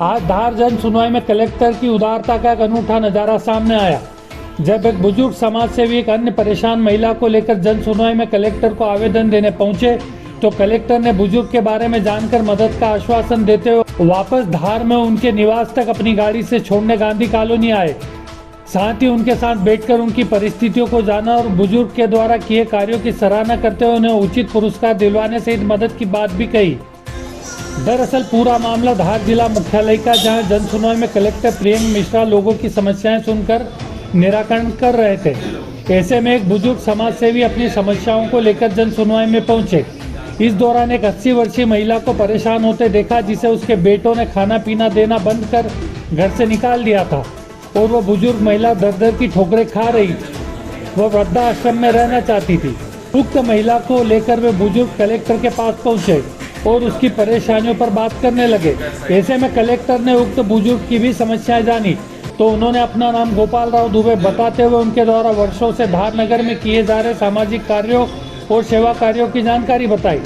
आज धार जन सुनवाई में कलेक्टर की उदारता का एक अनूठा नजारा सामने आया। जब एक बुजुर्ग समाज सेवी एक अन्य परेशान महिला को लेकर जन सुनवाई में कलेक्टर को आवेदन देने पहुंचे तो कलेक्टर ने बुजुर्ग के बारे में जानकर मदद का आश्वासन देते हुए वापस धार में उनके निवास तक अपनी गाड़ी से छोड़ने गांधी कॉलोनी आए। साथ ही उनके साथ बैठकर उनकी परिस्थितियों को जाना और बुजुर्ग के द्वारा किए कार्यों की सराहना करते हुए उन्हें उचित पुरस्कार दिलवाने सहित मदद की बात भी कही। दरअसल पूरा मामला धार जिला मुख्यालय का, जहां जन सुनवाई में कलेक्टर प्रियंक मिश्रा लोगों की समस्याएं सुनकर निराकरण कर रहे थे। ऐसे में एक बुजुर्ग समाज सेवी अपनी समस्याओं को लेकर जन सुनवाई में पहुंचे। इस दौरान एक 80 वर्षीय महिला को परेशान होते देखा, जिसे उसके बेटों ने खाना पीना देना बंद कर घर से निकाल दिया था और वह बुजुर्ग महिला दर दर की ठोकरें खा रही। वह वृद्धाश्रम में रहना चाहती थी। उक्त महिला को लेकर वे बुजुर्ग कलेक्टर के पास पहुंचे और उसकी परेशानियों पर बात करने लगे। ऐसे में कलेक्टर ने उक्त बुजुर्ग की भी समस्याएं जानी तो उन्होंने अपना नाम गोपाल राव दुबे बताते हुए उनके द्वारा वर्षों से धार नगर में किए जा रहे सामाजिक कार्यों और सेवा कार्यों की जानकारी बताई,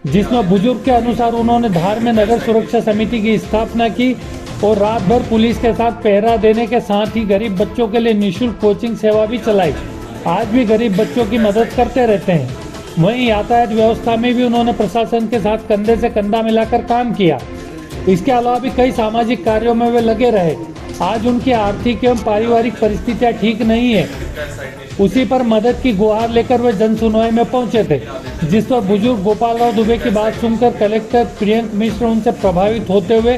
जिसमें बुजुर्ग के अनुसार उन्होंने धार में नगर सुरक्षा समिति की स्थापना की और रात भर पुलिस के साथ पहरा देने के साथ ही गरीब बच्चों के लिए निःशुल्क कोचिंग सेवा भी चलाई। आज भी गरीब बच्चों की मदद करते रहते हैं। वहीं यातायात व्यवस्था में भी उन्होंने प्रशासन के साथ कंधे से कंधा मिलाकर काम किया। इसके अलावा भी कई सामाजिक कार्यों में वे लगे रहे। आज उनकी आर्थिक एवं पारिवारिक परिस्थितियां ठीक नहीं है। उसी पर मदद की गुहार लेकर वे जन सुनवाई में पहुंचे थे, जिस पर बुजुर्ग गोपाल राव दुबे की बात सुनकर कलेक्टर प्रियंक मिश्र उनसे प्रभावित होते हुए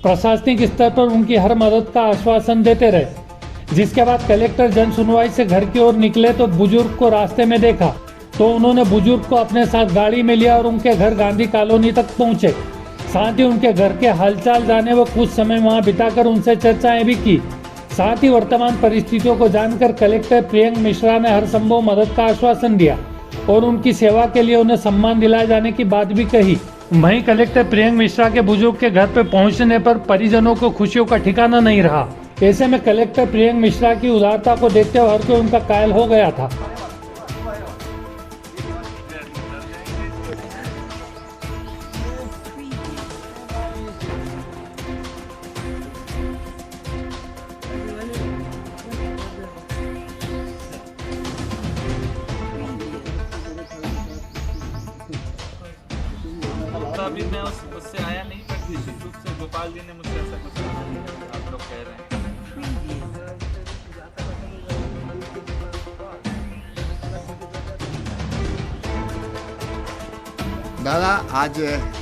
प्रशासनिक स्तर पर उनकी हर मदद का आश्वासन देते रहे। जिसके बाद कलेक्टर जन सुनवाई से घर की ओर निकले तो बुजुर्ग को रास्ते में देखा तो उन्होंने बुजुर्ग को अपने साथ गाड़ी में लिया और उनके घर गांधी कॉलोनी तक पहुंचे। साथ ही उनके घर के हालचाल जाने व कुछ समय वहां बिताकर उनसे चर्चाएं भी की। साथ ही वर्तमान परिस्थितियों को जानकर कलेक्टर प्रियंक मिश्रा ने हर संभव मदद का आश्वासन दिया और उनकी सेवा के लिए उन्हें सम्मान दिलाए जाने की बात भी कही। वहीं कलेक्टर प्रियंक मिश्रा के बुजुर्ग के घर पर पहुंचने पर परिजनों को खुशियों का ठिकाना नहीं रहा। ऐसे में कलेक्टर प्रियंक मिश्रा की उदारता को देखते हुए हर कोई उनका कायल हो गया था। अभी मैं उससे आया नहीं, पर निश्चित रूप से गोपाल जी ने मुझसे ऐसा कुछ कहा नहीं, आप लोग कह रहे हैं। दादा, आज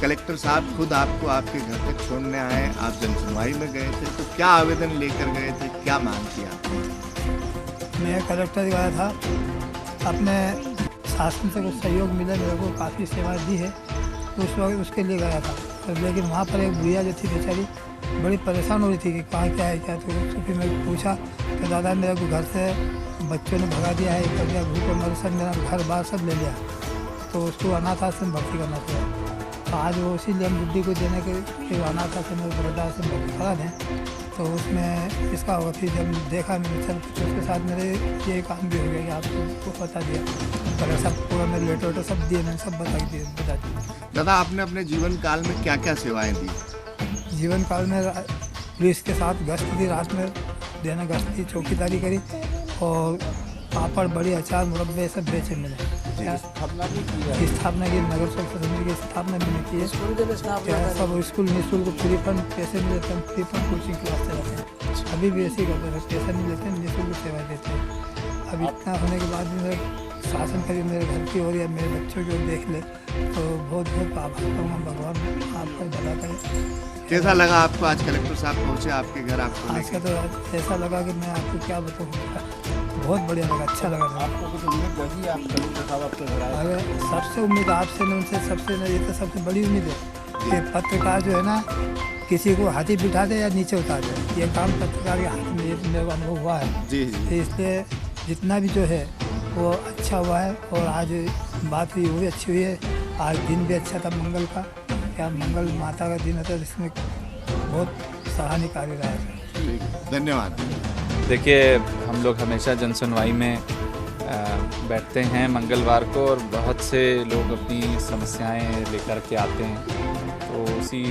कलेक्टर साहब खुद आपको आपके घर तक छोड़ने आए, आप जन सुनवाई में गए थे, तो क्या आवेदन लेकर गए थे, क्या मांग किया आपने? मैं कलेक्टर गया था, अपने शासन से कुछ सहयोग मिला, मेरे को काफ़ी सेवा दी है, तो उस वक्त उसके लिए गया था। तो लेकिन वहाँ पर एक बुढ़िया जो थी बेचारी बड़ी परेशान हो रही थी कि कहाँ क्या है क्या। तो फिर मैं पूछा कि दादा मेरे को घर से बच्चों ने भगा दिया है, कर दिया, भूख और मर सब, मेरा घर बार सब ले लिया, तो उसको अनाथ आश्रम में भर्ती करना चाहिए। तो आज वो इसीलिए हम बुद्धि को देने के अनाथ आश्रम में वृद्धाश्रम भर्ती करा दें, तो उसमें इसका होगा। फिर जब देखा मैंने चल तो उसके साथ मेरे ये काम भी हो गया कि आपको बता दिया, पर सब पूरा मेरे लेटर वेटर सब दिए, मैंने सब बता दिया। दादा, आपने अपने जीवन काल में क्या क्या सेवाएं दी? जीवन काल में पुलिस के साथ गश्त दी, रात में देना गश्त की, चौकीदारी करी और पापड़ बड़ी अचार मुरब्बे सब बेचे मैंने। स्थापना की नगर सुरक्षा समिति की स्थापना मैंने की है। सब स्कूल निःशुल्क फ्री फंड पैसे नहीं लेते, फ्री फंड कोचिंग क्लास चलाते हैं। अभी भी ऐसे ही करते हैं, पैसा नहीं लेते, निःशुल्क सेवा देते हैं। अब इतना होने के बाद भी मेरे शासन कभी मेरे घर की ओर या मेरे बच्चों की ओर देख ले तो बहुत बहुत आभार करूँगा। भगवान आपका भला करे। कैसा लगा आपको आज कलेक्टर साहब पहुँचे आपके घर? आपको आज का तो ऐसा लगा कि मैं आपको क्या बताऊँ, बहुत बढ़िया लगा, अच्छा लगा। आपको कुछ उम्मीद लगी आप कलेक्टर साहब आपके घर आए? अरे सबसे उम्मीद आपसे ने, उनसे सबसे ये तो सबसे बड़ी उम्मीद है कि पत्रकार जो है ना, किसी को हाथी बिठा दे या नीचे उतार दे, ये काम पत्रकार के हाथ में मेरे को अनुभव हुआ है। जी। तो इसलिए जितना भी जो है वो अच्छा हुआ है और आज बात हुई वो भी अच्छी हुई है। आज दिन भी अच्छा था मंगल का, क्या मंगल माता का दिन था, जिसमें बहुत सराहनीय कार्य रहा है। धन्यवाद। देखिए, हम लोग हमेशा जन सुनवाई में बैठते हैं मंगलवार को और बहुत से लोग अपनी समस्याएं लेकर के आते हैं, तो उसी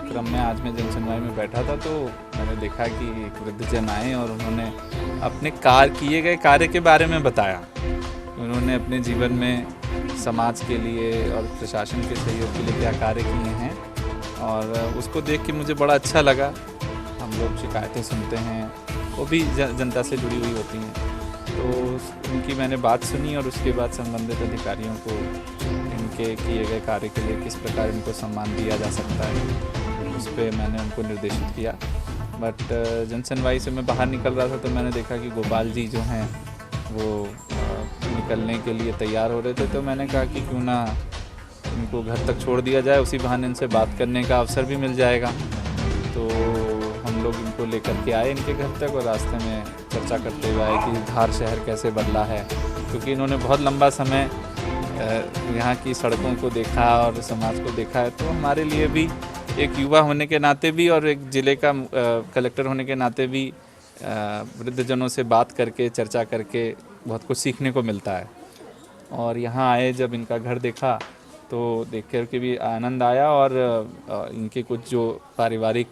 क्रम में आज मैं जनसुनवाई में बैठा था तो मैंने देखा कि एक वृद्धजन आए और उन्होंने अपने किए गए कार्य के बारे में बताया। उन्होंने अपने जीवन में समाज के लिए और प्रशासन के सहयोग के लिए क्या कार्य किए हैं और उसको देख के मुझे बड़ा अच्छा लगा। हम लोग शिकायतें सुनते हैं, वो भी जनता से जुड़ी हुई होती हैं, तो उनकी मैंने बात सुनी और उसके बाद संबंधित अधिकारियों को इनके किए गए कार्य के लिए किस प्रकार इनको सम्मान दिया जा सकता है उस पर मैंने उनको निर्देशित किया। बट जनसुनवाई से मैं बाहर निकल रहा था तो मैंने देखा कि गोपाल जी जो हैं वो निकलने के लिए तैयार हो रहे थे, तो मैंने कहा कि क्यों ना इनको घर तक छोड़ दिया जाए, उसी बहाने इनसे बात करने का अवसर भी मिल जाएगा। तो हम लोग इनको लेकर के आए इनके घर तक और रास्ते में चर्चा करते हुए आए कि धार शहर कैसे बदला है, क्योंकि इन्होंने बहुत लंबा समय यहाँ की सड़कों को देखा और समाज को देखा है। तो हमारे लिए भी एक युवा होने के नाते भी और एक ज़िले का कलेक्टर होने के नाते भी वृद्धजनों से बात करके चर्चा करके बहुत कुछ सीखने को मिलता है। और यहाँ आए जब इनका घर देखा तो देख कर के भी आनंद आया और इनके कुछ जो पारिवारिक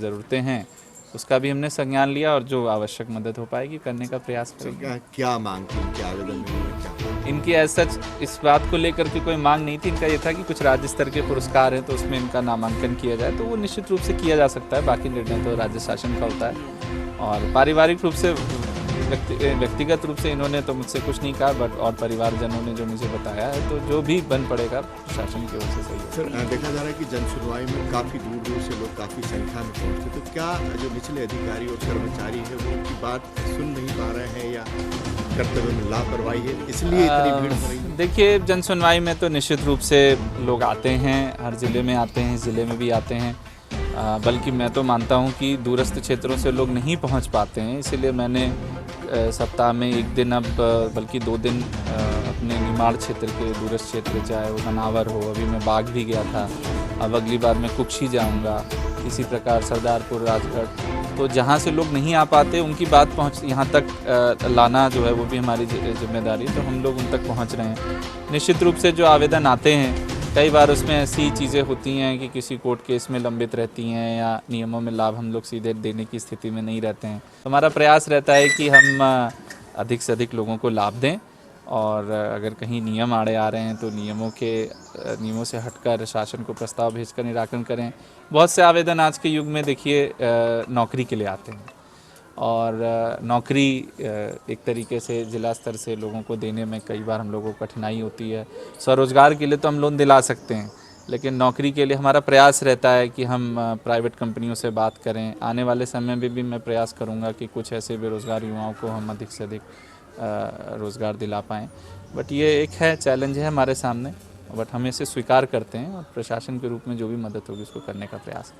ज़रूरतें हैं उसका भी हमने संज्ञान लिया और जो आवश्यक मदद हो पाएगी करने का प्रयास करेंगे। क्या मांग थी इनके आवेदन में? इनकी ऐसा इस बात को लेकर के कोई मांग नहीं थी। इनका ये था कि कुछ राज्य स्तर के पुरस्कार हैं तो उसमें इनका नामांकन किया जाए, तो वो निश्चित रूप से किया जा सकता है। बाकी निर्णय तो राज्य शासन का होता है। और पारिवारिक रूप से व्यक्तिगत रूप से इन्होंने तो मुझसे कुछ नहीं कहा, बट और परिवारजनों ने जो मुझे बताया है तो जो भी बन पड़ेगा प्रशासन की ओर से सही है। सर, देखा जा रहा है कि जनसुनवाई में काफ़ी दूर दूर से लोग काफ़ी संख्या में पहुँचते, तो क्या जो निचले अधिकारी और कर्मचारी है वो उनकी बात सुन नहीं पा रहे हैं या कर्तव्य में लापरवाही है, इसलिए इतनी भीड़ हो रही है? देखिए, जनसुनवाई में तो निश्चित रूप से लोग आते हैं, हर ज़िले में आते हैं, ज़िले में भी आते हैं। बल्कि मैं तो मानता हूं कि दूरस्थ क्षेत्रों से लोग नहीं पहुंच पाते हैं, इसीलिए मैंने सप्ताह में 1 दिन अब बल्कि 2 दिन अपने निमाड़ क्षेत्र के दूरस्थ क्षेत्र, चाहे वो मनावर हो, अभी मैं बाग भी गया था, अब अगली बार मैं कुक्षी जाऊंगा, इसी प्रकार सरदारपुर, राजगढ़। तो जहां से लोग नहीं आ पाते उनकी बात यहाँ तक लाना जो है वो भी हमारी जिम्मेदारी, तो हम लोग उन तक पहुँच रहे हैं। निश्चित रूप से जो आवेदन आते हैं कई बार उसमें ऐसी चीज़ें होती हैं कि किसी कोर्ट केस में लंबित रहती हैं या नियमों में लाभ हम लोग सीधे देने की स्थिति में नहीं रहते हैं। तो हमारा प्रयास रहता है कि हम अधिक से अधिक लोगों को लाभ दें और अगर कहीं नियम आड़े आ रहे हैं तो नियमों से हटकर शासन को प्रस्ताव भेजकर निराकरण करें। बहुत से आवेदन आज के युग में देखिए नौकरी के लिए आते हैं और नौकरी एक तरीके से जिला स्तर से लोगों को देने में कई बार हम लोगों को कठिनाई होती है। स्वरोजगार के लिए तो हम लोन दिला सकते हैं, लेकिन नौकरी के लिए हमारा प्रयास रहता है कि हम प्राइवेट कंपनियों से बात करें। आने वाले समय में भी मैं प्रयास करूंगा कि कुछ ऐसे बेरोज़गार युवाओं को हम अधिक से अधिक रोज़गार दिला पाएँ। बट ये एक है चैलेंज है हमारे सामने, बट हम इसे स्वीकार करते हैं और प्रशासन के रूप में जो भी मदद होगी उसको करने का प्रयास